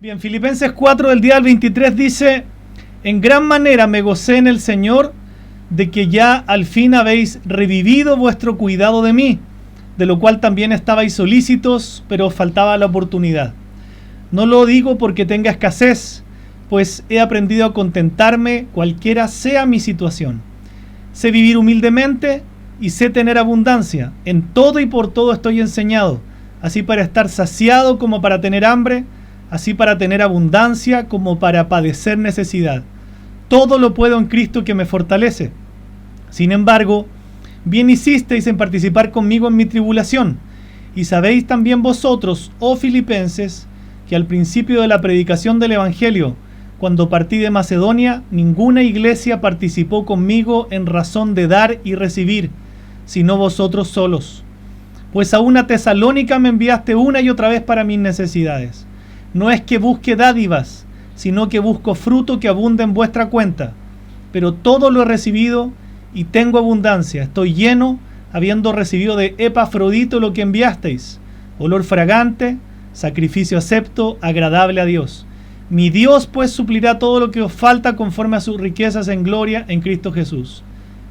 Bien, Filipenses 4 del día al 23 dice: en gran manera me gocé en el Señor de que ya al fin habéis revivido vuestro cuidado de mí, de lo cual también estabais solícitos, pero os faltaba la oportunidad. No lo digo porque tenga escasez, pues he aprendido a contentarme cualquiera sea mi situación. Sé vivir humildemente y sé tener abundancia. En todo y por todo estoy enseñado, así para estar saciado como para tener hambre, así para tener abundancia como para padecer necesidad. Todo lo puedo en Cristo que me fortalece. Sin embargo, bien hicisteis en participar conmigo en mi tribulación. Y sabéis también vosotros, oh filipenses, que al principio de la predicación del Evangelio, cuando partí de Macedonia, ninguna iglesia participó conmigo en razón de dar y recibir, sino vosotros solos. Pues a una Tesalónica me enviaste una y otra vez para mis necesidades. No es que busque dádivas, sino que busco fruto que abunde en vuestra cuenta. Pero todo lo he recibido y tengo abundancia. Estoy lleno, habiendo recibido de Epafrodito lo que enviasteis, olor fragante, sacrificio acepto, agradable a Dios. Mi Dios pues suplirá todo lo que os falta conforme a sus riquezas en gloria en Cristo Jesús.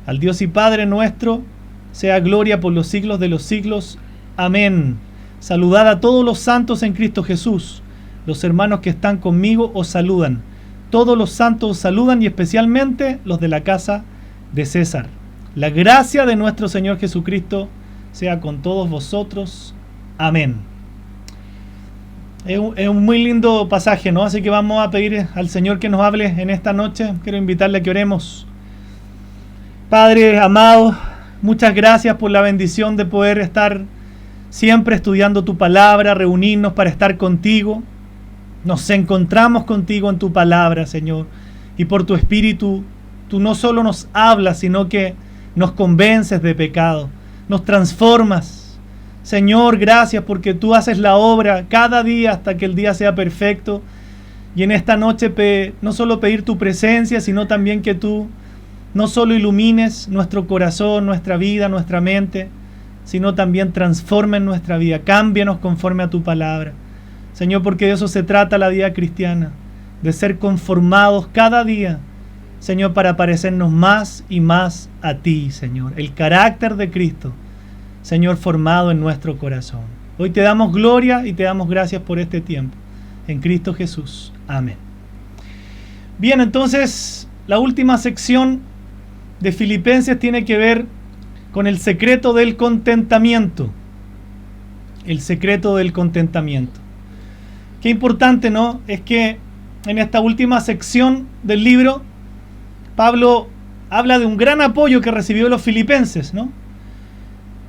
Al Dios y Padre nuestro sea gloria por los siglos de los siglos. Amén. Saludad a todos los santos en Cristo Jesús. Los hermanos que están conmigo os saludan. Todos los santos os saludan y especialmente los de la casa de César. La gracia de nuestro Señor Jesucristo sea con todos vosotros. Amén. Es un muy lindo pasaje, ¿no? Así que vamos a pedir al Señor que nos hable en esta noche. Quiero invitarle a que oremos. Padre amado, muchas gracias por la bendición de poder estar siempre estudiando tu palabra, reunirnos para estar contigo. Nos encontramos contigo en tu palabra, Señor, y por tu Espíritu, tú no solo nos hablas, sino que nos convences de pecado, nos transformas. Señor, gracias porque tú haces la obra cada día hasta que el día sea perfecto. Y en esta noche no solo pedir tu presencia, sino también que tú no solo ilumines nuestro corazón, nuestra vida, nuestra mente, sino también transformes nuestra vida, cámbianos conforme a tu palabra. Señor, porque de eso se trata la vida cristiana, de ser conformados cada día, Señor, para parecernos más y más a ti, Señor. El carácter de Cristo, Señor, formado en nuestro corazón. Hoy te damos gloria y te damos gracias por este tiempo. En Cristo Jesús. Amén. Bien, entonces, la última sección de Filipenses tiene que ver con el secreto del contentamiento. El secreto del contentamiento. Qué importante, ¿no? Es que en esta última sección del libro, Pablo habla de un gran apoyo que recibió los filipenses, ¿no?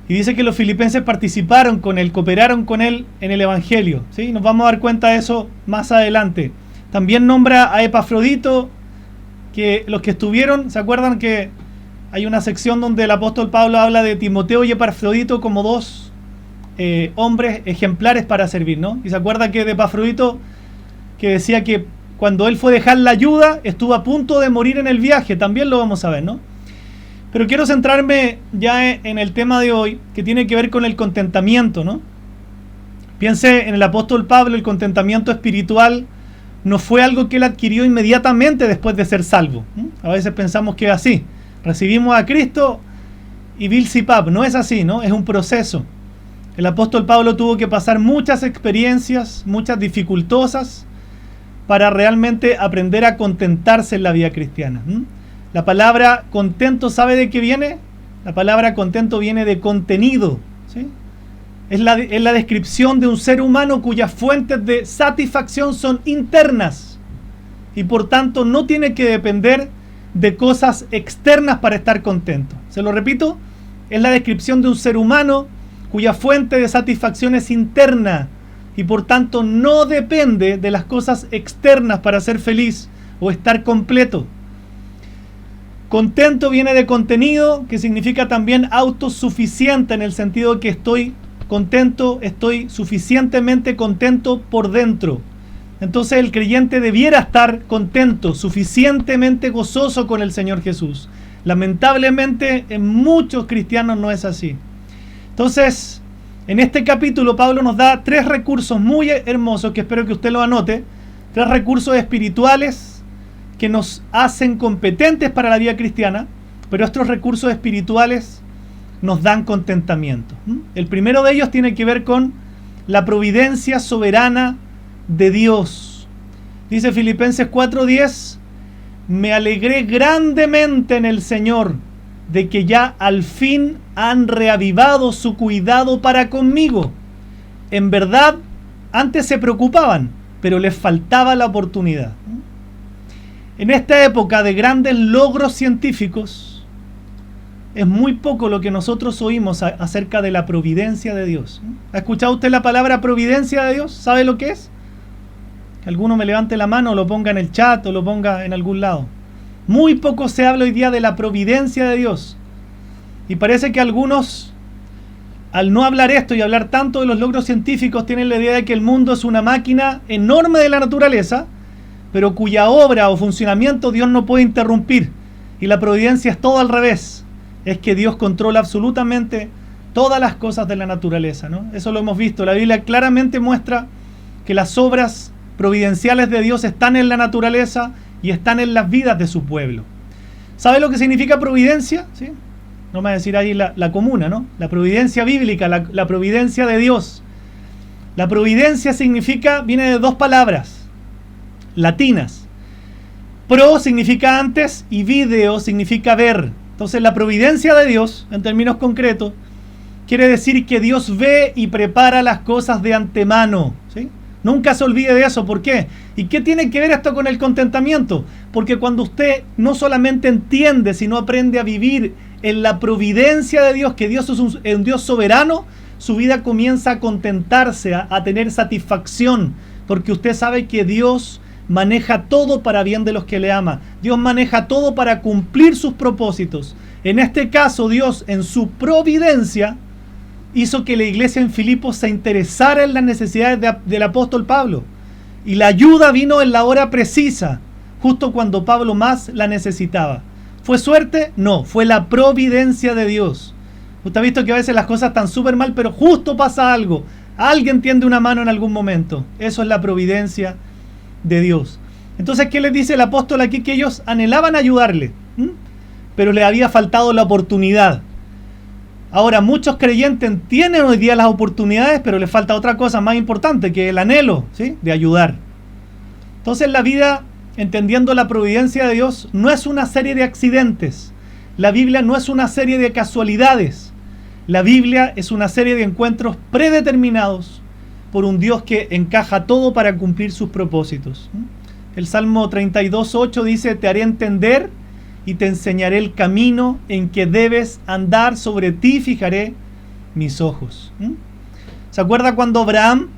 Y dice que los filipenses participaron con él, cooperaron con él en el Evangelio, ¿sí? Nos vamos a dar cuenta de eso más adelante. También nombra a Epafrodito, que los que estuvieron, ¿se acuerdan que hay una sección donde el apóstol Pablo habla de Timoteo y Epafrodito como dos hombres ejemplares para servir, ¿no? Y se acuerda que de Epafrodito, que decía que cuando él fue a dejar la ayuda, estuvo a punto de morir en el viaje, también lo vamos a ver, ¿no? Pero quiero centrarme ya en el tema de hoy, que tiene que ver con el contentamiento, ¿no? Piense en el apóstol Pablo, el contentamiento espiritual no fue algo que él adquirió inmediatamente después de ser salvo. A veces pensamos que es así, recibimos a Cristo y Bilsipap, no es así, ¿no? Es un proceso. El apóstol Pablo tuvo que pasar muchas experiencias, muchas dificultosas, para realmente aprender a contentarse en la vida cristiana. La palabra contento, ¿sabe de qué viene? La palabra contento viene de contenido, ¿sí? Es la descripción de un ser humano cuyas fuentes de satisfacción son internas y por tanto no tiene que depender de cosas externas para estar contento. Se lo repito, es la descripción de un ser humano cuya fuente de satisfacción es interna y por tanto no depende de las cosas externas para ser feliz o estar completo. Contento viene de contenido, que significa también autosuficiente, en el sentido que estoy contento, estoy suficientemente contento por dentro. Entonces el creyente debiera estar contento, suficientemente gozoso con el Señor Jesús. Lamentablemente en muchos cristianos no es así. Entonces, en este capítulo Pablo nos da 3 recursos muy hermosos que espero que usted lo anote 3 recursos espirituales que nos hacen competentes para la vida cristiana, pero estos recursos espirituales nos dan contentamiento. El primero de ellos tiene que ver con la providencia soberana de Dios. Dice Filipenses 4:10, me alegré grandemente en el Señor de que ya al fin han reavivado su cuidado para conmigo. En verdad, antes se preocupaban, pero les faltaba la oportunidad. En esta época de grandes logros científicos, es muy poco lo que nosotros oímos acerca de la providencia de Dios. ¿Ha escuchado usted la palabra providencia de Dios? ¿Sabe lo que es? Que alguno me levante la mano o lo ponga en el chat o lo ponga en algún lado. Muy poco se habla hoy día de la providencia de Dios. Y parece que algunos, al no hablar esto y hablar tanto de los logros científicos, tienen la idea de que el mundo es una máquina enorme de la naturaleza, pero cuya obra o funcionamiento Dios no puede interrumpir. Y la providencia es todo al revés. Es que Dios controla absolutamente todas las cosas de la naturaleza, ¿no? Eso lo hemos visto. La Biblia claramente muestra que las obras providenciales de Dios están en la naturaleza y están en las vidas de su pueblo. ¿Sabe lo que significa providencia? ¿Sí? No me va a decir ahí la comuna, ¿no? La providencia bíblica, la providencia de Dios. La providencia viene de 2 palabras latinas. Pro significa antes y video significa ver. Entonces la providencia de Dios, en términos concretos, quiere decir que Dios ve y prepara las cosas de antemano, ¿sí? Nunca se olvide de eso. ¿Por qué? ¿Y qué tiene que ver esto con el contentamiento? Porque cuando usted no solamente entiende, sino aprende a vivir en la providencia de Dios, que Dios es un Dios soberano, su vida comienza a contentarse, a tener satisfacción, porque usted sabe que Dios maneja todo para bien de los que le ama. Dios maneja todo para cumplir sus propósitos. En este caso, Dios, en su providencia, hizo que la iglesia en Filipos se interesara en las necesidades del apóstol Pablo. Y la ayuda vino en la hora precisa, justo cuando Pablo más la necesitaba. ¿Fue suerte? No, fue la providencia de Dios. Usted ha visto que a veces las cosas están súper mal, pero justo pasa algo. Alguien tiende una mano en algún momento. Eso es la providencia de Dios. Entonces, ¿qué les dice el apóstol aquí? Que ellos anhelaban ayudarle, pero le había faltado la oportunidad. Ahora, muchos creyentes tienen hoy día las oportunidades, pero les falta otra cosa más importante, que el anhelo, ¿sí?, de ayudar. Entonces, la vida, entendiendo la providencia de Dios, no es una serie de accidentes. La Biblia no es una serie de casualidades. La Biblia es una serie de encuentros predeterminados por un Dios que encaja todo para cumplir sus propósitos. El Salmo 32:8 dice: te haré entender y te enseñaré el camino en que debes andar, sobre ti fijaré mis ojos. ¿Se acuerda cuando Abraham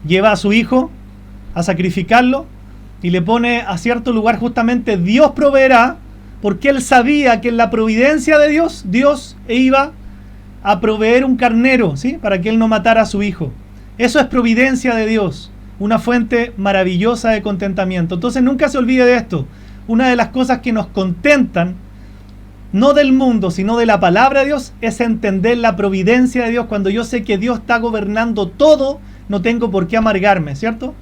lleva a su hijo a sacrificarlo y le pone a cierto lugar? Justamente Dios proveerá, porque él sabía que en la providencia de Dios, Dios iba a proveer un carnero, ¿sí?, para que él no matara a su hijo. Eso es providencia de Dios, una fuente maravillosa de contentamiento. Entonces nunca se olvide de esto. Una de las cosas que nos contentan, no del mundo, sino de la palabra de Dios, es entender la providencia de Dios. Cuando yo sé que Dios está gobernando todo, no tengo por qué amargarme, ¿cierto?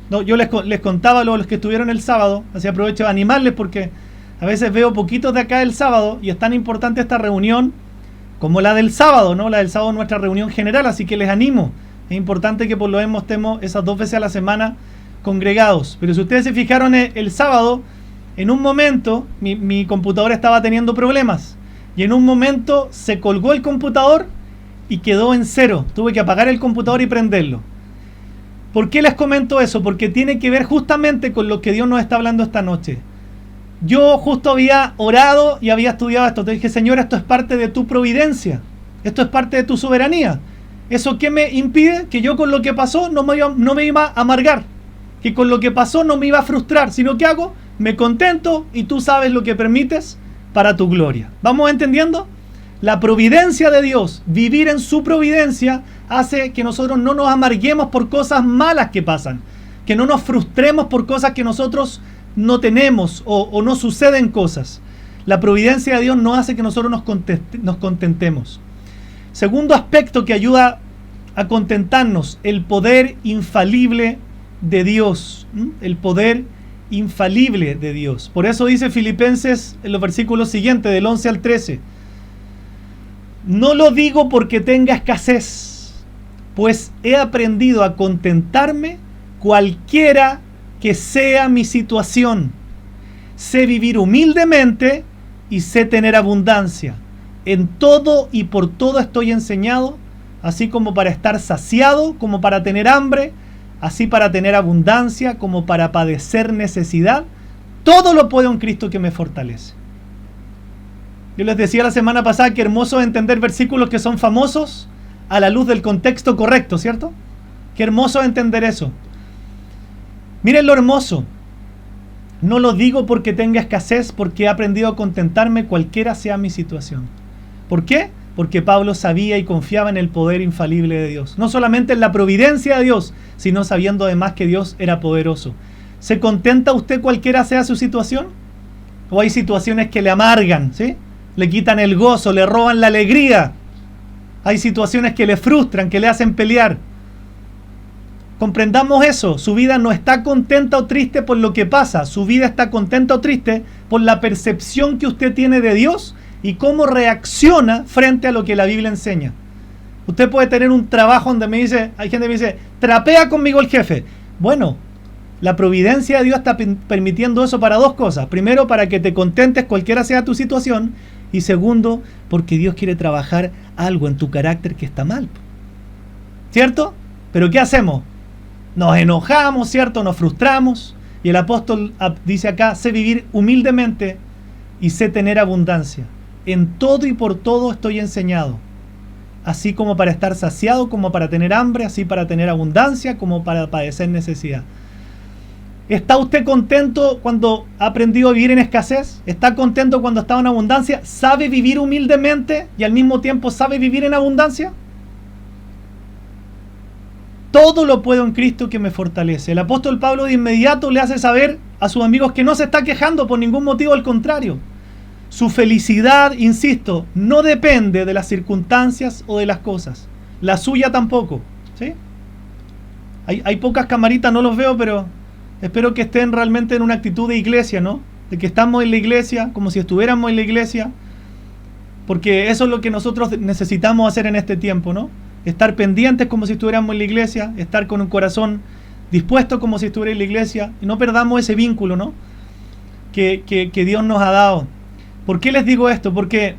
No, yo les contaba a los que estuvieron el sábado, así aprovecho de animarles porque a veces veo poquitos de acá el sábado y es tan importante esta reunión como la del sábado, ¿no? La del sábado es nuestra reunión general, así que les animo. Es importante que por lo menos estemos esas 2 veces a la semana congregados. Pero si ustedes se fijaron el sábado, en un momento mi computadora estaba teniendo problemas y en un momento se colgó el computador y quedó en cero. Tuve que apagar el computador y prenderlo. ¿Por qué les comento eso? Porque tiene que ver justamente con lo que Dios nos está hablando esta noche. Yo justo había orado y había estudiado esto. Te dije: Señor, esto es parte de tu providencia. Esto es parte de tu soberanía. ¿Eso qué me impide? Que yo con lo que pasó no me iba a amargar. Que con lo que pasó no me iba a frustrar. Sino que hago, me contento y tú sabes lo que permites para tu gloria. ¿Vamos entendiendo? La providencia de Dios, vivir en su providencia, hace que nosotros no nos amarguemos por cosas malas que pasan. Que no nos frustremos por cosas que nosotros no tenemos o no suceden cosas. La providencia de Dios no hace que nosotros nos contentemos. Segundo aspecto que ayuda a contentarnos: el poder infalible de Dios, el poder infalible de Dios. Por eso dice Filipenses en los versículos siguientes, del 11 al 13, no lo digo porque tenga escasez, pues he aprendido a contentarme cualquiera que sea mi situación. Sé vivir humildemente y sé tener abundancia. En todo y por todo estoy enseñado, así como para estar saciado, como para tener hambre, así para tener abundancia, como para padecer necesidad. Todo lo puedo en Cristo que me fortalece. Yo les decía la semana pasada que hermoso es entender versículos que son famosos a la luz del contexto correcto, ¿cierto? Qué hermoso es entender eso. Miren lo hermoso. No lo digo porque tenga escasez, porque he aprendido a contentarme cualquiera sea mi situación. ¿Por qué? Porque Pablo sabía y confiaba en el poder infalible de Dios. No solamente en la providencia de Dios, sino sabiendo además que Dios era poderoso. ¿Se contenta usted cualquiera sea su situación? ¿O hay situaciones que le amargan, ¿sí? Le quitan el gozo, le roban la alegría? Hay situaciones que le frustran, que le hacen pelear. Comprendamos eso. Su vida no está contenta o triste por lo que pasa. Su vida está contenta o triste por la percepción que usted tiene de Dios y cómo reacciona frente a lo que la Biblia enseña. Usted puede tener un trabajo donde hay gente que me dice, trapea conmigo el jefe. Bueno, la providencia de Dios está permitiendo eso para dos cosas. Primero, para que te contentes cualquiera sea tu situación. Y segundo, porque Dios quiere trabajar algo en tu carácter que está mal. ¿Cierto? Pero ¿qué hacemos? Nos enojamos, ¿cierto? Nos frustramos. Y el apóstol dice acá, sé vivir humildemente y sé tener abundancia. En todo y por todo estoy enseñado. Así como para estar saciado, como para tener hambre, así para tener abundancia, como para padecer necesidad. ¿Está usted contento cuando ha aprendido a vivir en escasez? ¿Está contento cuando está en abundancia? ¿Sabe vivir humildemente y al mismo tiempo sabe vivir en abundancia? Todo lo puedo en Cristo que me fortalece. El apóstol Pablo de inmediato le hace saber a sus amigos que no se está quejando por ningún motivo, al contrario. Su felicidad, insisto, no depende de las circunstancias o de las cosas. La suya tampoco, ¿sí? Hay pocas camaritas, no los veo, pero espero que estén realmente en una actitud de iglesia, ¿no? De que estamos en la iglesia, como si estuviéramos en la iglesia, porque eso es lo que nosotros necesitamos hacer en este tiempo, ¿no? Estar pendientes como si estuviéramos en la iglesia, estar con un corazón dispuesto como si estuviera en la iglesia, y no perdamos ese vínculo, ¿no? Que Dios nos ha dado. ¿Por qué les digo esto? Porque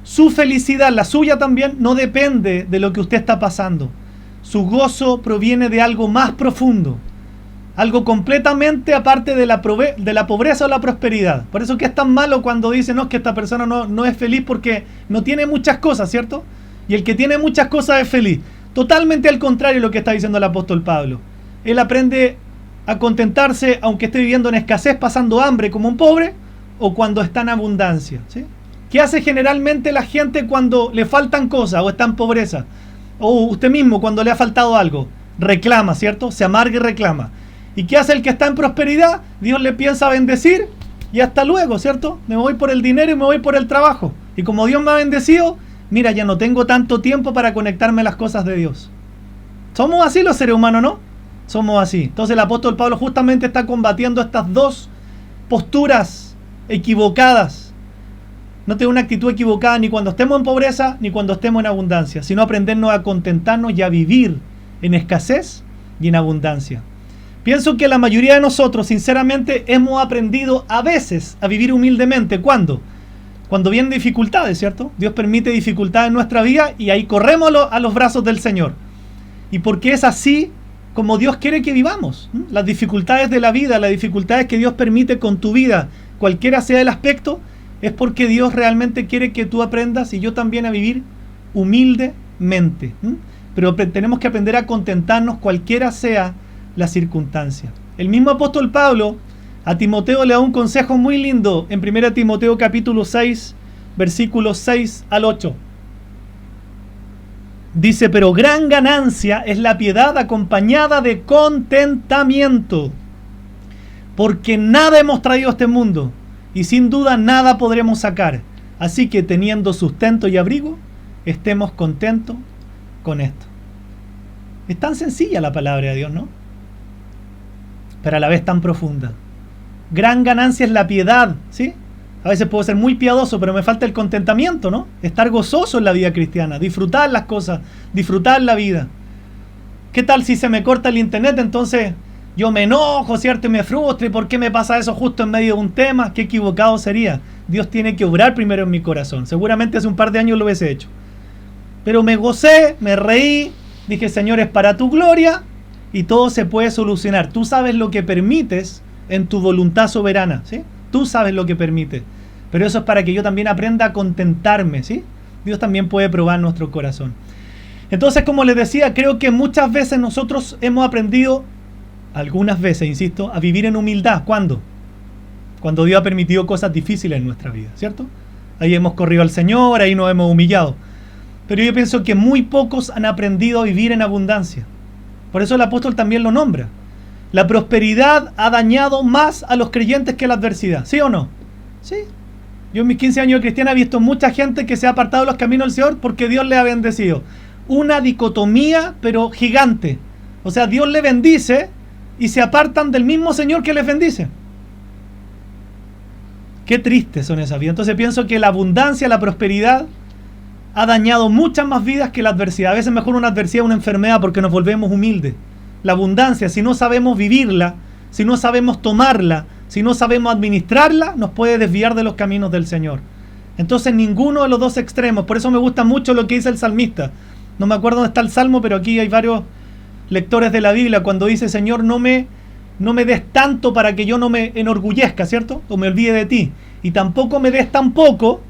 su felicidad, la suya también, no depende de lo que usted está pasando. Su gozo proviene de algo más profundo, algo completamente aparte de la pobreza o la prosperidad. Por eso que es tan malo cuando dicen, no, que esta persona no es feliz porque no tiene muchas cosas, ¿cierto? Y el que tiene muchas cosas es feliz. Totalmente al contrario de lo que está diciendo el apóstol Pablo. Él aprende a contentarse aunque esté viviendo en escasez, pasando hambre como un pobre, o cuando está en abundancia, ¿sí? ¿Qué hace generalmente la gente cuando le faltan cosas o está en pobreza? O usted mismo cuando le ha faltado algo, reclama, ¿cierto? Se amarga y reclama. ¿Y qué hace el que está en prosperidad? Dios le piensa bendecir y hasta luego, ¿cierto? Me voy por el dinero y me voy por el trabajo. Y como Dios me ha bendecido, mira, ya no tengo tanto tiempo para conectarme a las cosas de Dios. Somos así los seres humanos, ¿no? Somos así. Entonces el apóstol Pablo justamente está combatiendo estas dos posturas equivocadas. No tengo una actitud equivocada ni cuando estemos en pobreza ni cuando estemos en abundancia, sino aprendernos a contentarnos y a vivir en escasez y en abundancia. Pienso que la mayoría de nosotros, sinceramente, hemos aprendido a veces a vivir humildemente. ¿Cuándo? Cuando vienen dificultades, ¿cierto? Dios permite dificultades en nuestra vida y ahí corremos a los brazos del Señor. Y porque es así como Dios quiere que vivamos. Las dificultades de la vida, las dificultades que Dios permite con tu vida, cualquiera sea el aspecto, es porque Dios realmente quiere que tú aprendas y yo también a vivir humildemente. Pero tenemos que aprender a contentarnos cualquiera sea la circunstancia. El mismo apóstol Pablo a Timoteo le da un consejo muy lindo en 1 Timoteo capítulo 6, versículos 6 al 8. Dice, pero gran ganancia es la piedad acompañada de contentamiento, porque nada hemos traído a este mundo y sin duda nada podremos sacar. Así que teniendo sustento y abrigo, estemos contentos con esto. Es tan sencilla la palabra de Dios, ¿no? pero a la vez tan profunda. Gran ganancia es la piedad, ¿sí? A veces puedo ser muy piadoso, pero me falta el contentamiento, ¿no? Estar gozoso en la vida cristiana, disfrutar las cosas, disfrutar la vida. ¿Qué tal si se me corta el internet? Entonces yo me enojo, ¿cierto? Y me frustro. ¿Y por qué me pasa eso justo en medio de un tema? Qué equivocado sería. Dios tiene que obrar primero en mi corazón. Seguramente hace un par de años lo hubiese hecho. Pero me gocé, me reí, dije, Señor, es para tu gloria y todo se puede solucionar. Tú sabes lo que permites en tu voluntad soberana, ¿sí? Tú sabes lo que permites. Pero eso es para que yo también aprenda a contentarme, ¿sí? Dios también puede probar nuestro corazón. Entonces, como les decía, creo que muchas veces nosotros hemos aprendido, algunas veces, insisto, a vivir en humildad. ¿Cuándo? Cuando Dios ha permitido cosas difíciles en nuestra vida, ¿cierto? Ahí hemos corrido al Señor, ahí nos hemos humillado. Pero yo pienso que muy pocos han aprendido a vivir en abundancia. Por eso el apóstol también lo nombra. La prosperidad ha dañado más a los creyentes que la adversidad. ¿Sí o no? Sí. Yo en mis 15 años de cristiana he visto mucha gente que se ha apartado de los caminos del Señor porque Dios le ha bendecido. Una dicotomía, pero gigante. O sea, Dios le bendice y se apartan del mismo Señor que les bendice. Qué tristes son esas vidas. Entonces pienso que la abundancia, la prosperidad ha dañado muchas más vidas que la adversidad. A veces mejor una adversidad, una enfermedad, porque nos volvemos humildes. La abundancia, si no sabemos vivirla, si no sabemos tomarla, si no sabemos administrarla, nos puede desviar de los caminos del Señor. Entonces ninguno de los dos extremos. Por eso me gusta mucho lo que dice el salmista. No me acuerdo dónde está el salmo, pero aquí hay varios lectores de la Biblia cuando dice, Señor, no me des tanto para que yo no me enorgullezca, ¿cierto? O me olvide de ti. Y tampoco me des tan poco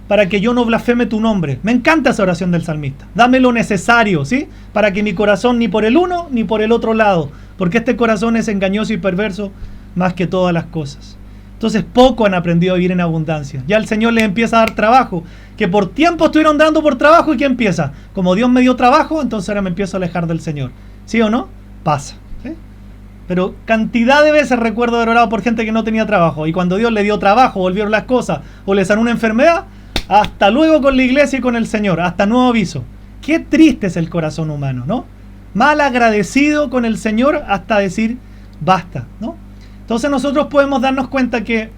para que yo no blasfeme tu nombre. Me encanta esa oración del salmista. Dame lo necesario, ¿sí? Para que mi corazón ni por el uno ni por el otro lado, porque este corazón es engañoso y perverso más que todas las cosas. Entonces poco han aprendido a vivir en abundancia. Ya el Señor les empieza a dar trabajo, que por tiempo estuvieron dando por trabajo, y ¿qué empieza? Como Dios me dio trabajo, entonces ahora me empiezo a alejar del Señor. ¿Sí o no? Pasa, ¿sí? Pero cantidad de veces recuerdo haber orado por gente que no tenía trabajo, y cuando Dios le dio trabajo, volvieron las cosas, o le sanó una enfermedad, hasta luego con la iglesia y con el Señor, hasta nuevo aviso. Qué triste es el corazón humano, ¿no? Mal agradecido con el Señor hasta decir basta, ¿no? Entonces nosotros podemos darnos cuenta que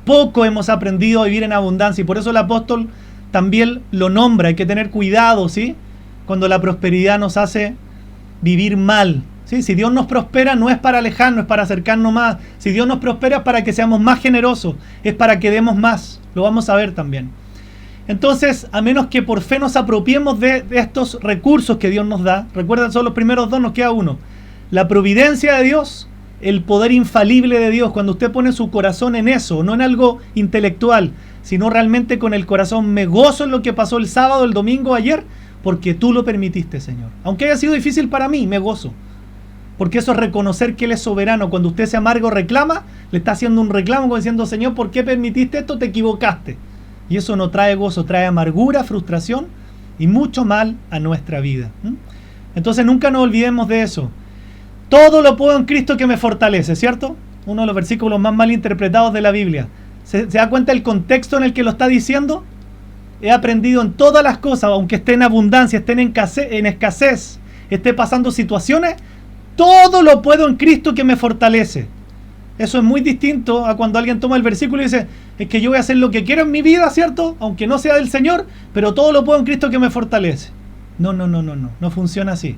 poco hemos aprendido a vivir en abundancia, y por eso el apóstol también lo nombra. Hay que tener cuidado, ¿sí? Cuando la prosperidad nos hace vivir mal, ¿sí? Si Dios nos prospera no es para alejarnos, es para acercarnos más. Si Dios nos prospera es para que seamos más generosos, es para que demos más. Lo vamos a ver también. Entonces, a menos que por fe nos apropiemos de estos recursos que Dios nos da, recuerden, son los primeros dos, nos queda uno. La providencia de Dios, el poder infalible de Dios. Cuando usted pone su corazón en eso, no en algo intelectual, sino realmente con el corazón, me gozo en lo que pasó el sábado, el domingo, ayer, porque tú lo permitiste, Señor. Aunque haya sido difícil para mí, me gozo. Porque eso es reconocer que Él es soberano. Cuando usted se amarga o reclama, le está haciendo un reclamo, como diciendo, Señor, ¿por qué permitiste esto? Te equivocaste. Y eso no trae gozo, trae amargura, frustración y mucho mal a nuestra vida. Entonces nunca nos olvidemos de eso. Todo lo puedo en Cristo que me fortalece, ¿cierto? Uno de los versículos más mal interpretados de la Biblia. ¿Se da cuenta el contexto en el que lo está diciendo? He aprendido en todas las cosas, aunque esté en abundancia, esté en escasez, esté pasando situaciones, todo lo puedo en Cristo que me fortalece. Eso es muy distinto a cuando alguien toma el versículo y dice, es que yo voy a hacer lo que quiero en mi vida, ¿cierto? Aunque no sea del Señor, pero todo lo puedo en Cristo que me fortalece. No funciona así.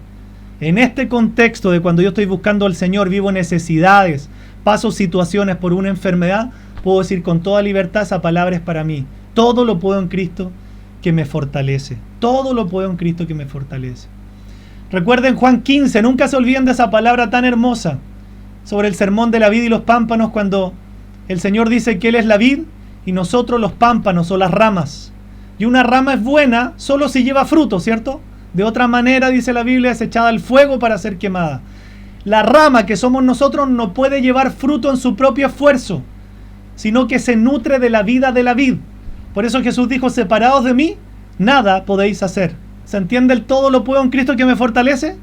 En este contexto de cuando yo estoy buscando al Señor, vivo necesidades, paso situaciones por una enfermedad, puedo decir con toda libertad, esa palabra es para mí. Todo lo puedo en Cristo que me fortalece. Todo lo puedo en Cristo que me fortalece. Recuerden Juan 15, nunca se olviden de esa palabra tan hermosa sobre el sermón de la vid y los pámpanos, cuando el Señor dice que Él es la vid y nosotros los pámpanos o las ramas. Y una rama es buena solo si lleva fruto, ¿cierto? De otra manera, dice la Biblia, es echada al fuego para ser quemada. La rama que somos nosotros no puede llevar fruto en su propio esfuerzo, sino que se nutre de la vida de la vid. Por eso Jesús dijo, separados de mí, nada podéis hacer. ¿Se entiende el todo lo puedo en Cristo que me fortalece?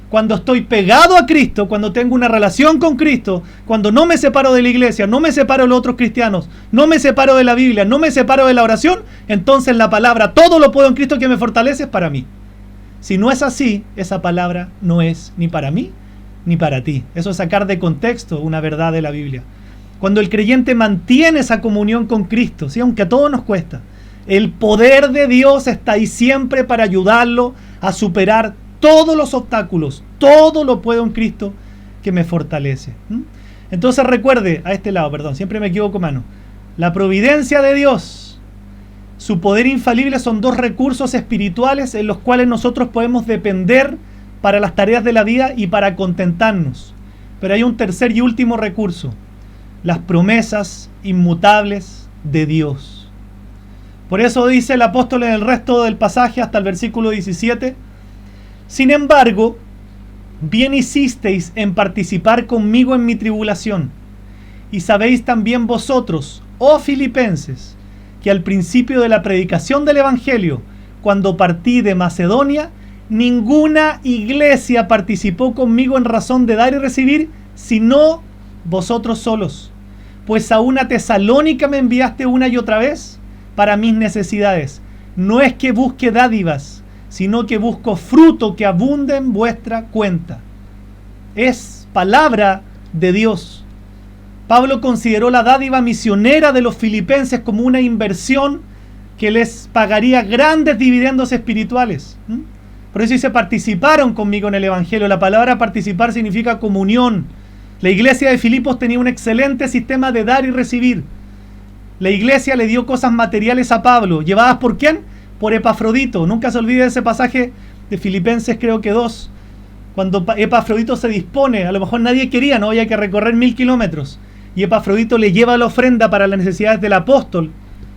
Cuando estoy pegado a Cristo, cuando tengo una relación con Cristo, cuando no me separo de la iglesia, no me separo de los otros cristianos, no me separo de la Biblia, no me separo de la oración, entonces la palabra todo lo puedo en Cristo que me fortalece es para mí. Si no es así, esa palabra no es ni para mí ni para ti. Eso es sacar de contexto una verdad de la Biblia. Cuando el creyente mantiene esa comunión con Cristo, ¿sí? Aunque a todos nos cuesta, el poder de Dios está ahí siempre para ayudarlo a superar todos los obstáculos. Todo lo puedo en Cristo que me fortalece. Entonces recuerde, a este lado, perdón, siempre me equivoco, mano. La providencia de Dios, su poder infalible son dos recursos espirituales en los cuales nosotros podemos depender para las tareas de la vida y para contentarnos. Pero hay un tercer y último recurso: las promesas inmutables de Dios. Por eso dice el apóstol en el resto del pasaje hasta el versículo 17: sin embargo, bien hicisteis en participar conmigo en mi tribulación, y sabéis también vosotros, oh filipenses, que al principio de la predicación del Evangelio, cuando partí de Macedonia, ninguna iglesia participó conmigo en razón de dar y recibir, sino vosotros solos. Pues a una Tesalónica me enviaste una y otra vez para mis necesidades. No es que busque dádivas, sino que busco fruto que abunde en vuestra cuenta. Es palabra de Dios. Pablo consideró la dádiva misionera de los filipenses como una inversión que les pagaría grandes dividendos espirituales. Por eso dice: participaron conmigo en el Evangelio. La palabra participar significa comunión. La iglesia de Filipos tenía un excelente sistema de dar y recibir. La iglesia le dio cosas materiales a Pablo. ¿Llevadas por quién? Por Epafrodito. Nunca se olvide de ese pasaje de Filipenses, creo que 2. Cuando Epafrodito se dispone, a lo mejor nadie quería, no había que recorrer 1000 kilómetros. Y Epafrodito le lleva la ofrenda para las necesidades del apóstol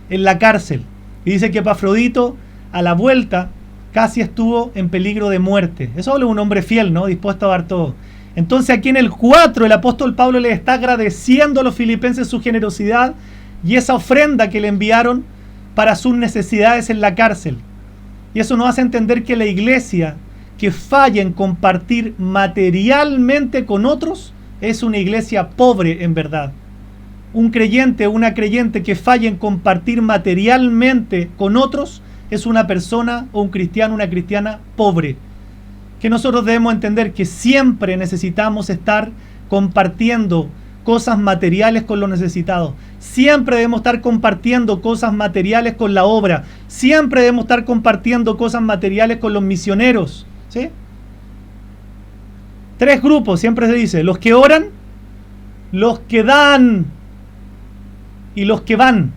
en la cárcel. Y dice que Epafrodito, a la vuelta, casi estuvo en peligro de muerte. Eso habla de un hombre fiel, ¿no? Dispuesto a dar todo. Entonces aquí en el 4 el apóstol Pablo le está agradeciendo a los filipenses su generosidad y esa ofrenda que le enviaron para sus necesidades en la cárcel. Y eso nos hace entender que la iglesia que falla en compartir materialmente con otros es una iglesia pobre en verdad. Un creyente o una creyente que falla en compartir materialmente con otros es una persona o un cristiano, una cristiana pobre. Que nosotros debemos entender que siempre necesitamos estar compartiendo cosas materiales con los necesitados. Siempre debemos estar compartiendo cosas materiales con la obra. Siempre debemos estar compartiendo cosas materiales con los misioneros. ¿Sí? 3 grupos, siempre se dice: los que oran, los que dan y los que van.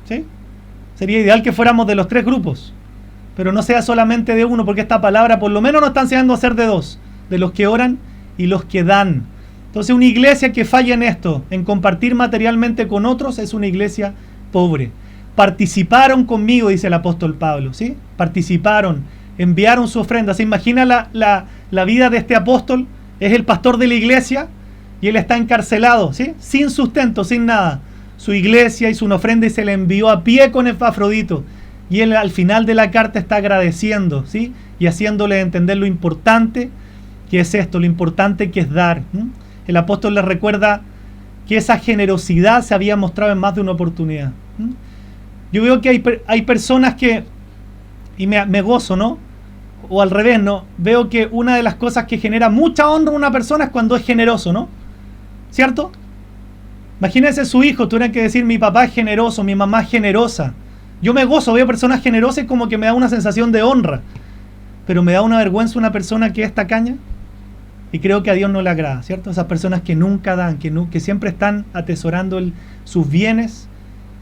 ¿Sí? Sería ideal que fuéramos de los 3 grupos, pero no sea solamente de uno, porque esta palabra por lo menos nos está enseñando a ser de 2, de los que oran y los que dan. Entonces una iglesia que falla en esto, en compartir materialmente con otros, es una iglesia pobre. Participaron conmigo, dice el apóstol Pablo, ¿sí? Participaron, enviaron su ofrenda. ¿Se imagina la vida de este apóstol? Es el pastor de la iglesia y él está encarcelado, ¿sí? Sin sustento, sin nada. Su iglesia hizo una ofrenda y se le envió a pie con Epafrodito. Y él al final de la carta está agradeciendo, ¿sí? Y haciéndole entender lo importante que es esto, lo importante que es dar. El apóstol les recuerda que esa generosidad se había mostrado en más de una oportunidad. Yo veo que hay personas que, y me gozo, ¿no? O al revés, ¿no? Veo que una de las cosas que genera mucha honra a una persona es cuando es generoso, ¿no? ¿Cierto? Imagínense su hijo, tuvieran que decir: mi papá es generoso, mi mamá es generosa. Yo me gozo, veo personas generosas y como que me da una sensación de honra. Pero me da una vergüenza una persona que es tacaña. Y creo que a Dios no le agrada, ¿cierto? Esas personas que nunca dan, que siempre están atesorando sus bienes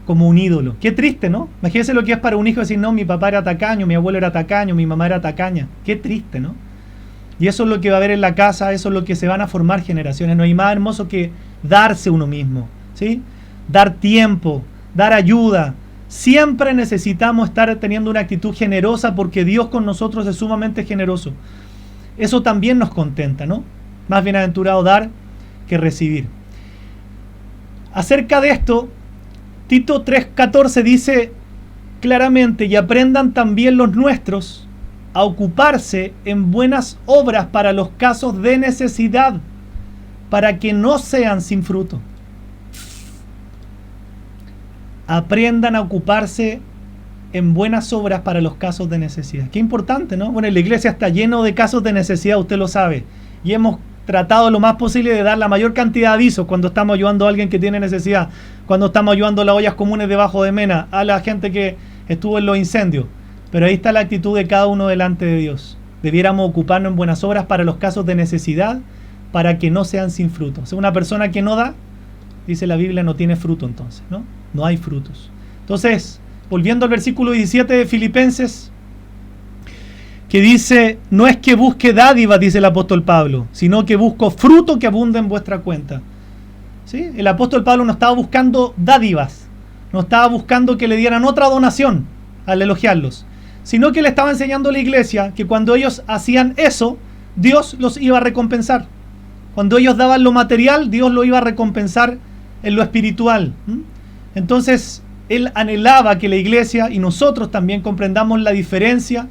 como un ídolo. Qué triste, ¿no? Imagínense lo que es para un hijo decir: no, mi papá era tacaño, mi abuelo era tacaño, mi mamá era tacaña. Qué triste, ¿no? Y eso es lo que va a haber en la casa, eso es lo que se van a formar generaciones. No hay más hermoso que darse uno mismo, ¿sí? Dar tiempo, dar ayuda. Siempre necesitamos estar teniendo una actitud generosa porque Dios con nosotros es sumamente generoso. Eso también nos contenta, ¿no? Más bienaventurado dar que recibir. Acerca de esto, Tito 3:14 dice claramente: y aprendan también los nuestros a ocuparse en buenas obras para los casos de necesidad, para que no sean sin fruto. Aprendan a ocuparse en buenas obras para los casos de necesidad. Qué importante, ¿no? Bueno, la iglesia está lleno de casos de necesidad, usted lo sabe. Y hemos tratado lo más posible de dar la mayor cantidad de avisos cuando estamos ayudando a alguien que tiene necesidad, cuando estamos ayudando a las ollas comunes debajo de Mena, a la gente que estuvo en los incendios. Pero ahí está la actitud de cada uno delante de Dios. Debiéramos ocuparnos en buenas obras para los casos de necesidad, para que no sean sin fruto. O sea, una persona que no da, dice la Biblia, no tiene fruto entonces, ¿no? No hay frutos. Entonces, volviendo al versículo 17 de Filipenses, que dice, no es que busque dádivas, dice el apóstol Pablo, sino que busco fruto que abunde en vuestra cuenta. ¿Sí? El apóstol Pablo no estaba buscando dádivas, no estaba buscando que le dieran otra donación al elogiarlos, sino que le estaba enseñando a la iglesia que cuando ellos hacían eso, Dios los iba a recompensar. Cuando ellos daban lo material, Dios lo iba a recompensar en lo espiritual. Entonces, él anhelaba que la iglesia y nosotros también comprendamos la diferencia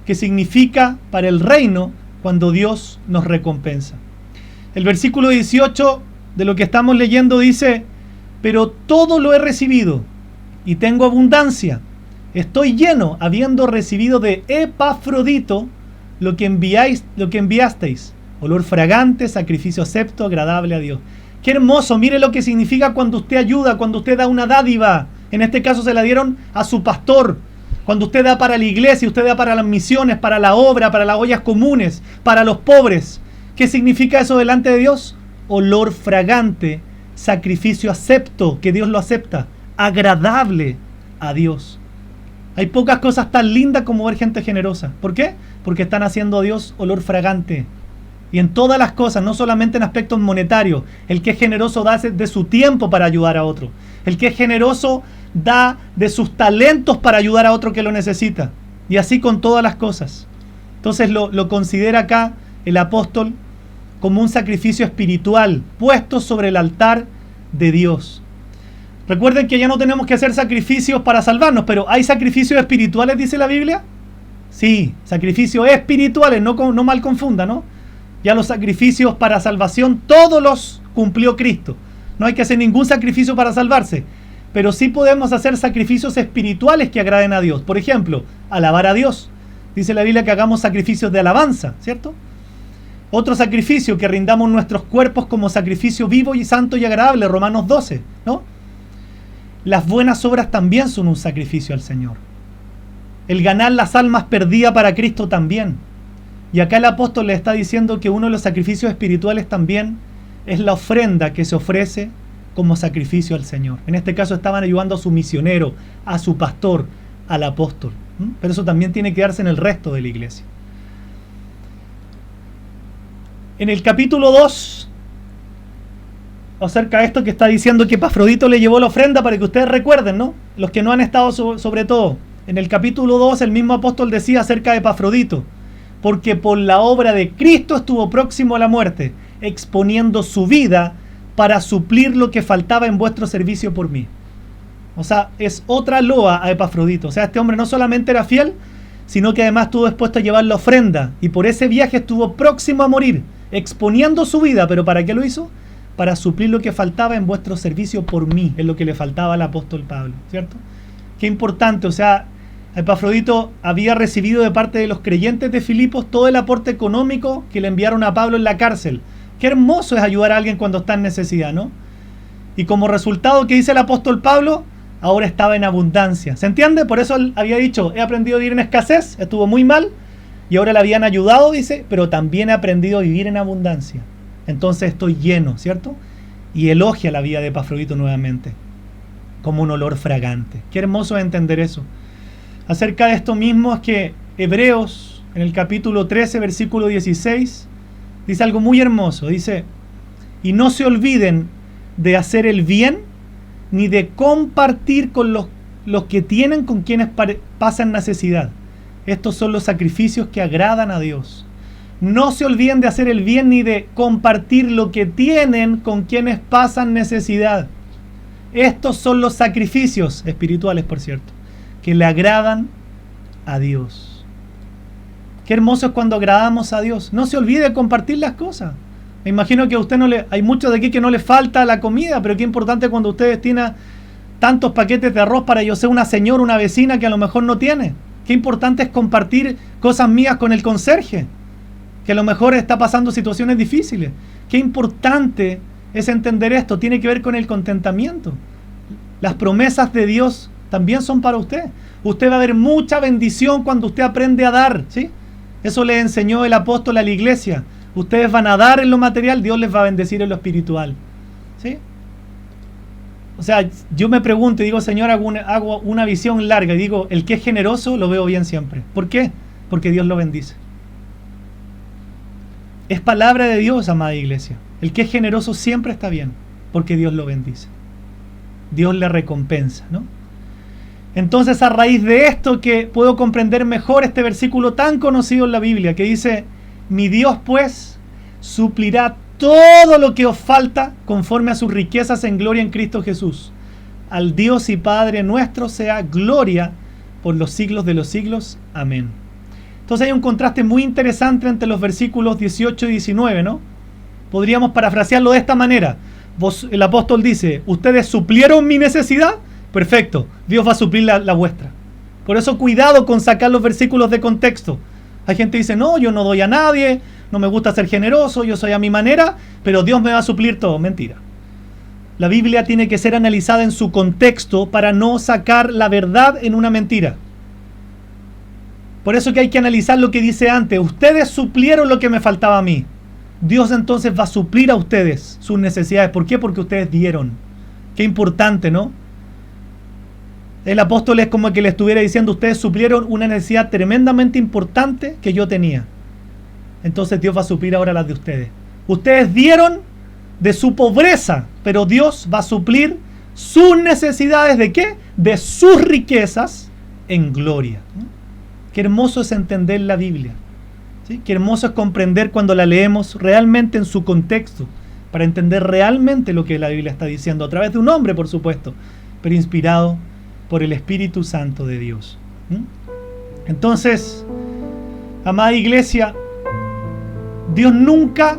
que significa para el reino cuando Dios nos recompensa. El versículo 18 de lo que estamos leyendo dice, pero todo lo he recibido y tengo abundancia. Estoy lleno, habiendo recibido de Epafrodito lo que enviasteis, olor fragante, sacrificio acepto, agradable a Dios. Qué hermoso, mire lo que significa cuando usted ayuda, cuando usted da una dádiva. En este caso se la dieron a su pastor. Cuando usted da para la iglesia, usted da para las misiones, para la obra, para las ollas comunes, para los pobres. ¿Qué significa eso delante de Dios? Olor fragante, sacrificio acepto, que Dios lo acepta, agradable a Dios. Hay pocas cosas tan lindas como ver gente generosa. ¿Por qué? Porque están haciendo a Dios olor fragante. Y en todas las cosas, no solamente en aspectos monetarios. El que es generoso da de su tiempo para ayudar a otro. El que es generoso da de sus talentos para ayudar a otro que lo necesita. Y así con todas las cosas. Entonces lo considera acá el apóstol como un sacrificio espiritual puesto sobre el altar de Dios. Recuerden que ya no tenemos que hacer sacrificios para salvarnos, pero ¿hay sacrificios espirituales, dice la Biblia? Sí, sacrificios espirituales, no mal confunda, ¿no? Ya los sacrificios para salvación, todos los cumplió Cristo. No hay que hacer ningún sacrificio para salvarse. Pero sí podemos hacer sacrificios espirituales que agraden a Dios. Por ejemplo, alabar a Dios. Dice la Biblia que hagamos sacrificios de alabanza, ¿cierto? Otro sacrificio, que rindamos nuestros cuerpos como sacrificio vivo y santo y agradable, Romanos 12, ¿no? Las buenas obras también son un sacrificio al Señor. El ganar las almas perdidas para Cristo también. Y acá el apóstol le está diciendo que uno de los sacrificios espirituales también es la ofrenda que se ofrece como sacrificio al Señor. En este caso estaban ayudando a su misionero, a su pastor, al apóstol. Pero eso también tiene que darse en el resto de la iglesia. En el capítulo 2, acerca de esto que está diciendo que Epafrodito le llevó la ofrenda, para que ustedes recuerden, ¿no? Los que no han estado sobre todo. En el capítulo 2 el mismo apóstol decía acerca de Epafrodito, porque por la obra de Cristo estuvo próximo a la muerte, exponiendo su vida para suplir lo que faltaba en vuestro servicio por mí. O sea, es otra loa a Epafrodito. O sea, este hombre no solamente era fiel, sino que además estuvo dispuesto a llevar la ofrenda, y por ese viaje estuvo próximo a morir, exponiendo su vida. ¿Pero para qué lo hizo? Para suplir lo que faltaba en vuestro servicio por mí. Es lo que le faltaba al apóstol Pablo, ¿cierto? Qué importante. O sea, Epafrodito había recibido de parte de los creyentes de Filipos todo el aporte económico que le enviaron a Pablo en la cárcel. Qué hermoso es ayudar a alguien cuando está en necesidad, ¿no? Y como resultado, ¿qué dice el apóstol Pablo? Ahora estaba en abundancia. ¿Se entiende? Por eso él había dicho, he aprendido a vivir en escasez, estuvo muy mal, y ahora le habían ayudado, dice, pero también he aprendido a vivir en abundancia. Entonces estoy lleno, ¿cierto? Y elogia la vida de Epafrodito nuevamente, como un olor fragante. Qué hermoso es entender eso. Acerca de esto mismo es que Hebreos, en el capítulo 13, versículo 16, dice algo muy hermoso. Dice, y no se olviden de hacer el bien, ni de compartir con los que tienen, con quienes pasan necesidad. Estos son los sacrificios que agradan a Dios. No se olviden de hacer el bien, ni de compartir lo que tienen con quienes pasan necesidad. Estos son los sacrificios espirituales, por cierto, que le agradan a Dios. Qué hermoso es cuando agradamos a Dios. No se olvide de compartir las cosas. Me imagino que a usted hay muchos de aquí que no le falta la comida, pero qué importante cuando usted destina tantos paquetes de arroz para, yo sé, una señora, una vecina que a lo mejor no tiene. Qué importante es compartir cosas mías con el conserje. que a lo mejor está pasando situaciones difíciles. Qué importante es entender esto. Tiene que ver con el contentamiento. Las promesas de Dios también son para usted. Usted va a ver mucha bendición cuando usted aprende a dar, ¿sí? Eso le enseñó el apóstol a la iglesia. Ustedes van a dar en lo material, Dios les va a bendecir en lo espiritual, ¿sí? O sea, yo me pregunto y digo, Señor, hago una visión larga y digo, el que es generoso lo veo bien siempre. ¿Por qué? Porque Dios lo bendice. Es palabra de Dios, amada iglesia. El que es generoso siempre está bien, porque Dios lo bendice. Dios le recompensa, ¿no? Entonces, a raíz de esto que puedo comprender mejor este versículo tan conocido en la Biblia, que dice, mi Dios pues suplirá todo lo que os falta conforme a sus riquezas en gloria en Cristo Jesús. Al Dios y Padre nuestro sea gloria por los siglos de los siglos. Amén. Entonces hay un contraste muy interesante entre los versículos 18 y 19, ¿no? Podríamos parafrasearlo de esta manera. El apóstol dice, ustedes suplieron mi necesidad, perfecto, Dios va a suplir la vuestra. Por eso cuidado con sacar los versículos de contexto. Hay gente que dice, no, yo no doy a nadie, no me gusta ser generoso, yo soy a mi manera, pero Dios me va a suplir todo. Mentira. La Biblia tiene que ser analizada en su contexto para no sacar la verdad en una mentira. Por eso que hay que analizar lo que dice antes. Ustedes suplieron lo que me faltaba a mí. Dios entonces va a suplir a ustedes sus necesidades. ¿Por qué? Porque ustedes dieron. Qué importante, ¿no? El apóstol es como que le estuviera diciendo, ustedes suplieron una necesidad tremendamente importante que yo tenía. Entonces Dios va a suplir ahora las de ustedes. Ustedes dieron de su pobreza, pero Dios va a suplir sus necesidades. ¿De qué? De sus riquezas en gloria. Qué hermoso es entender la Biblia. ¿Sí? Qué hermoso es comprender cuando la leemos realmente en su contexto, para entender realmente lo que la Biblia está diciendo, a través de un hombre, por supuesto, pero inspirado por el Espíritu Santo de Dios. Entonces, amada iglesia, Dios nunca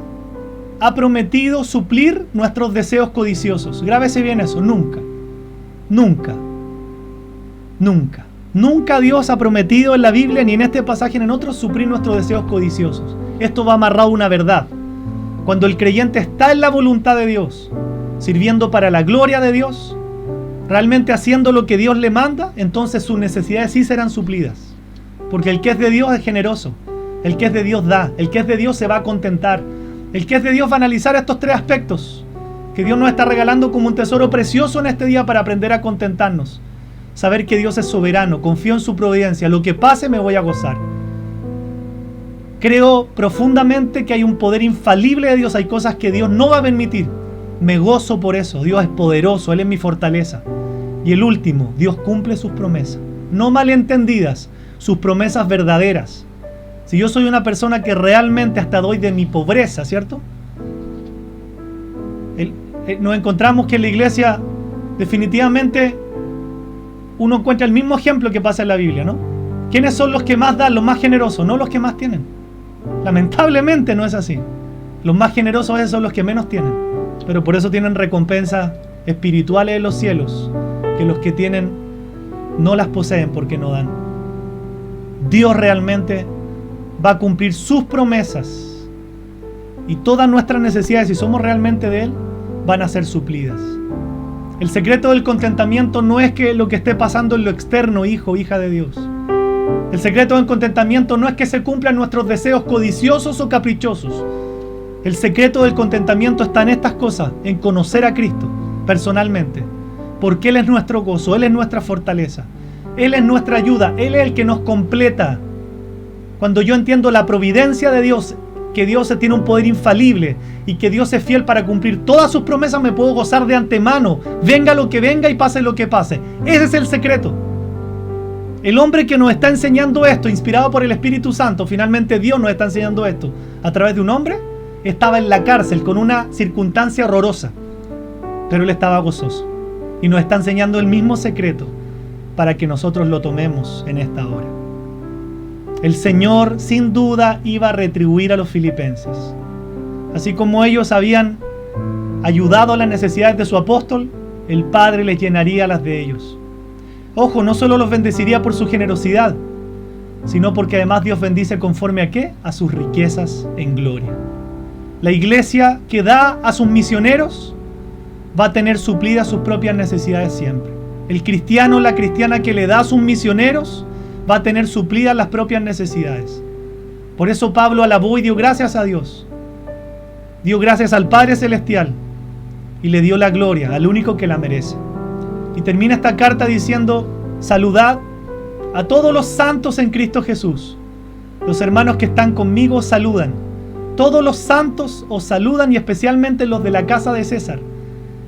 ha prometido suplir nuestros deseos codiciosos. Grábese bien eso, nunca. Nunca. Nunca. Nunca Dios ha prometido en la Biblia, ni en este pasaje ni en otros, suplir nuestros deseos codiciosos. Esto va amarrado a una verdad. Cuando el creyente está en la voluntad de Dios, sirviendo para la gloria de Dios, realmente haciendo lo que Dios le manda, entonces sus necesidades sí serán suplidas. Porque el que es de Dios es generoso. El que es de Dios da. El que es de Dios se va a contentar. El que es de Dios va a analizar estos tres aspectos que Dios nos está regalando como un tesoro precioso en este día para aprender a contentarnos. Saber que Dios es soberano, confío en su providencia, lo que pase me voy a gozar. Creo profundamente que hay un poder infalible de Dios, hay cosas que Dios no va a permitir. Me gozo por eso, Dios es poderoso, Él es mi fortaleza. Y el último, Dios cumple sus promesas, no malentendidas, sus promesas verdaderas. Si yo soy una persona que realmente hasta doy de mi pobreza, ¿cierto? Nos encontramos que en la iglesia definitivamente uno encuentra el mismo ejemplo que pasa en la Biblia, ¿no? ¿Quiénes son los que más dan, los más generosos? No los que más tienen. Lamentablemente no es así. Los más generosos esos son los que menos tienen. Pero por eso tienen recompensas espirituales en los cielos, que los que tienen no las poseen porque no dan. Dios realmente va a cumplir sus promesas y todas nuestras necesidades, si somos realmente de Él, van a ser suplidas. El secreto del contentamiento no es que lo que esté pasando en lo externo, hijo, hija de Dios. El secreto del contentamiento no es que se cumplan nuestros deseos codiciosos o caprichosos. El secreto del contentamiento está en estas cosas, en conocer a Cristo personalmente, porque Él es nuestro gozo, Él es nuestra fortaleza, Él es nuestra ayuda, Él es el que nos completa. Cuando yo entiendo la providencia de Dios, que Dios tiene un poder infalible y que Dios es fiel para cumplir todas sus promesas, me puedo gozar de antemano, venga lo que venga y pase lo que pase. Ese es el secreto. El hombre que nos está enseñando esto, inspirado por el Espíritu Santo, finalmente Dios nos está enseñando esto a través de un hombre, estaba en la cárcel con una circunstancia horrorosa, pero él estaba gozoso y nos está enseñando el mismo secreto para que nosotros lo tomemos en esta hora. El Señor sin duda iba a retribuir a los filipenses. Así como ellos habían ayudado a las necesidades de su apóstol, el Padre les llenaría las de ellos. Ojo, no solo los bendeciría por su generosidad, sino porque además Dios bendice conforme a ¿qué? A sus riquezas en gloria. La iglesia que da a sus misioneros va a tener suplidas sus propias necesidades siempre. El cristiano o la cristiana que le da a sus misioneros va a tener suplidas las propias necesidades. Por eso Pablo alabó y dio gracias a Dios. Dio gracias al Padre Celestial y le dio la gloria al único que la merece. Y termina esta carta diciendo: saludad a todos los santos en Cristo Jesús. Los hermanos que están conmigo os saludan. Todos los santos os saludan, y especialmente los de la casa de César.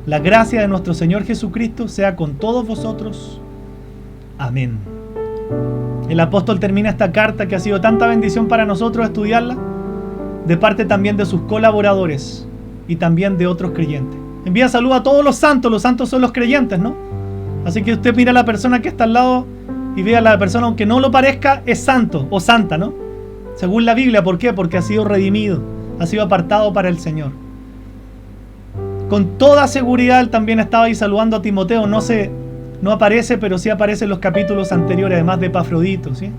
La gracia de nuestro Señor Jesucristo sea con todos vosotros. Amén. El apóstol termina esta carta, que ha sido tanta bendición para nosotros estudiarla, de parte también de sus colaboradores y también de otros creyentes. Envía saludo a todos los santos son los creyentes, ¿no? Así que usted mira a la persona que está al lado y vea a la persona, aunque no lo parezca, es santo o santa, ¿no? Según la Biblia. ¿Por qué? Porque ha sido redimido, ha sido apartado para el Señor. Con toda seguridad él también estaba ahí saludando a Timoteo. No aparece, pero sí aparece en los capítulos anteriores, además de Epafrodito, ¿sí?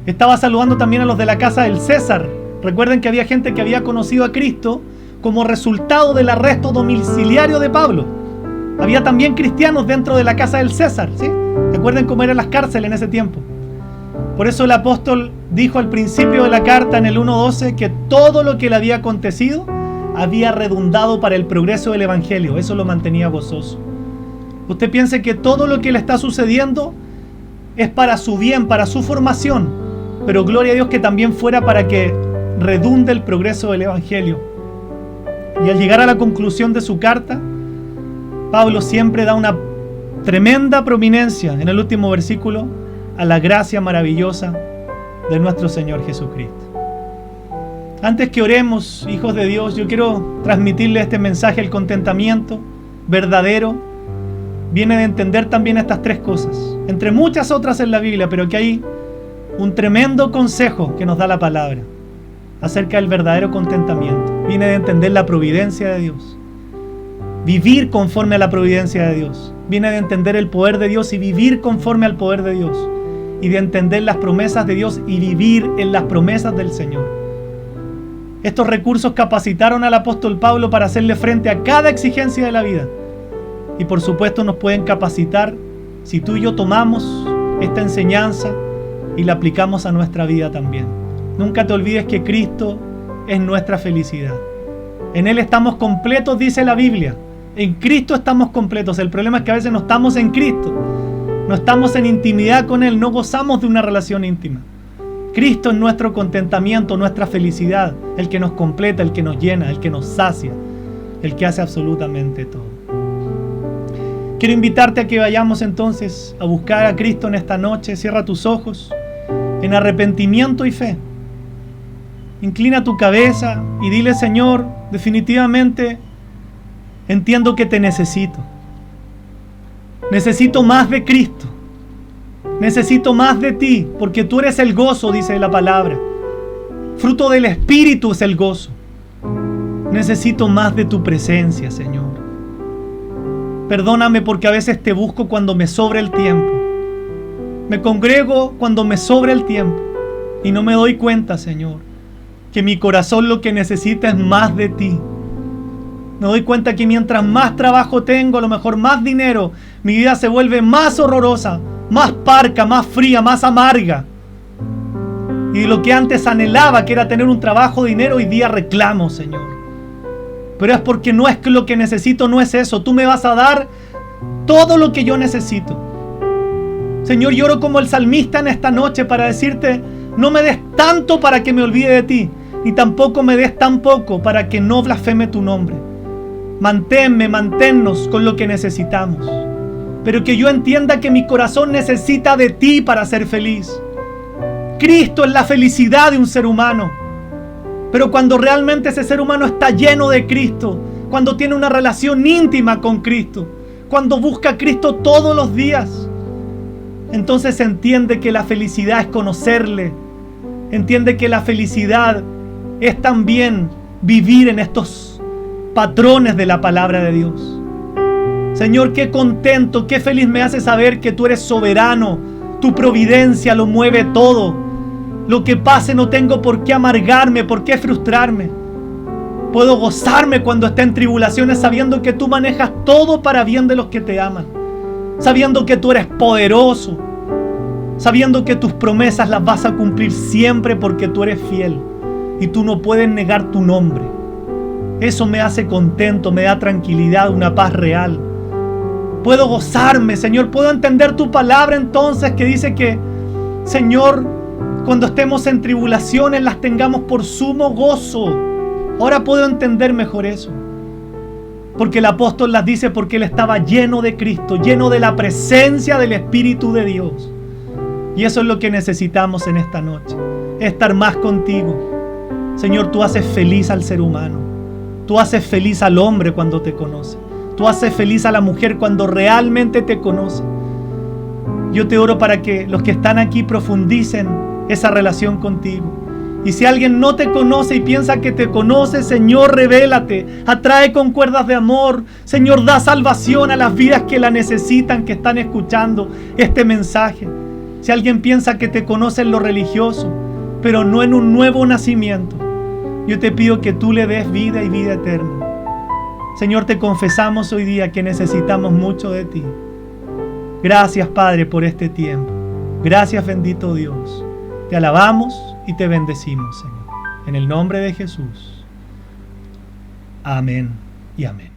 Estaba saludando también a los de la casa del César. Recuerden que había gente que había conocido a Cristo como resultado del arresto domiciliario de Pablo. Había también cristianos dentro de la casa del César, ¿sí? Recuerden cómo eran las cárceles en ese tiempo. Por eso el apóstol dijo al principio de la carta, en el 1:12, que todo lo que le había acontecido había redundado para el progreso del evangelio. Eso lo mantenía gozoso. Usted piense que todo lo que le está sucediendo es para su bien, para su formación, pero gloria a Dios que también fuera para que redunde el progreso del evangelio. Y al llegar a la conclusión de su carta, Pablo siempre da una tremenda prominencia en el último versículo a la gracia maravillosa de nuestro Señor Jesucristo. Antes que oremos, hijos de Dios, yo quiero transmitirle este mensaje. El contentamiento verdadero viene de entender también estas tres cosas, entre muchas otras en la Biblia, pero que hay un tremendo consejo que nos da la palabra acerca del verdadero contentamiento. Viene de entender la providencia de Dios, vivir conforme a la providencia de Dios. Viene de entender el poder de Dios y vivir conforme al poder de Dios, y de entender las promesas de Dios y vivir en las promesas del Señor. Estos recursos capacitaron al apóstol Pablo para hacerle frente a cada exigencia de la vida, y por supuesto nos pueden capacitar si tú y yo tomamos esta enseñanza y la aplicamos a nuestra vida también. Nunca te olvides que Cristo es nuestra felicidad. En Él estamos completos, dice la Biblia. En Cristo estamos completos. El problema es que a veces no estamos en Cristo, no estamos en intimidad con Él, no gozamos de una relación íntima. Cristo es nuestro contentamiento, nuestra felicidad, el que nos completa, el que nos llena, el que nos sacia, el que hace absolutamente todo. Quiero invitarte a que vayamos entonces a buscar a Cristo en esta noche. Cierra tus ojos en arrepentimiento y fe. Inclina tu cabeza y dile: Señor, definitivamente entiendo que te necesito. Necesito más de Cristo. Necesito más de ti, porque tú eres el gozo, dice la palabra. Fruto del Espíritu es el gozo. Necesito más de tu presencia, Señor. Perdóname porque a veces te busco cuando me sobra el tiempo. Me congrego cuando me sobra el tiempo y no me doy cuenta, Señor, que mi corazón lo que necesita es más de ti. Me doy cuenta que mientras más trabajo tengo, a lo mejor más dinero, mi vida se vuelve más horrorosa, más parca, más fría, más amarga. Y lo que antes anhelaba, que era tener un trabajo, dinero, hoy día reclamo, Señor. Pero es porque no es lo que necesito, no es eso. Tú me vas a dar todo lo que yo necesito. Señor, lloro como el salmista en esta noche para decirte: no me des tanto para que me olvide de ti, ni tampoco me des tan poco para que no blasfeme tu nombre. Manténnos con lo que necesitamos, pero que yo entienda que mi corazón necesita de ti para ser feliz. Cristo es la felicidad de un ser humano, pero cuando realmente ese ser humano está lleno de Cristo, cuando tiene una relación íntima con Cristo, cuando busca a Cristo todos los días, entonces entiende que la felicidad es conocerle, entiende que la felicidad es también vivir en estos patrones de la palabra de Dios. Señor, qué contento, qué feliz me hace saber que tú eres soberano, tu providencia lo mueve todo, Lo que pase no tengo por qué amargarme, por qué frustrarme. Puedo gozarme cuando esté en tribulaciones sabiendo que tú manejas todo para bien de los que te aman. Sabiendo que tú eres poderoso. Sabiendo que tus promesas las vas a cumplir siempre porque tú eres fiel. Y tú no puedes negar tu nombre. Eso me hace contento, me da tranquilidad, una paz real. Puedo gozarme, Señor. Puedo entender tu palabra entonces que dice que, Señor, cuando estemos en tribulaciones las tengamos por sumo gozo. Ahora puedo entender mejor eso. Porque el apóstol las dice porque él estaba lleno de Cristo, lleno de la presencia del Espíritu de Dios. Y eso es lo que necesitamos en esta noche. Estar más contigo. Señor, tú haces feliz al ser humano. Tú haces feliz al hombre cuando te conoce. Tú haces feliz a la mujer cuando realmente te conoce. Yo te oro para que los que están aquí profundicen esa relación contigo. Y si alguien no te conoce y piensa que te conoce, Señor, revélate, atrae con cuerdas de amor. Señor, da salvación a las vidas que la necesitan, que están escuchando este mensaje. Si alguien piensa que te conoce en lo religioso, pero no en un nuevo nacimiento, yo te pido que tú le des vida y vida eterna. Señor, te confesamos hoy día que necesitamos mucho de ti. Gracias, Padre, por este tiempo. Gracias, bendito Dios. Te alabamos y te bendecimos, Señor. En el nombre de Jesús. Amén y amén.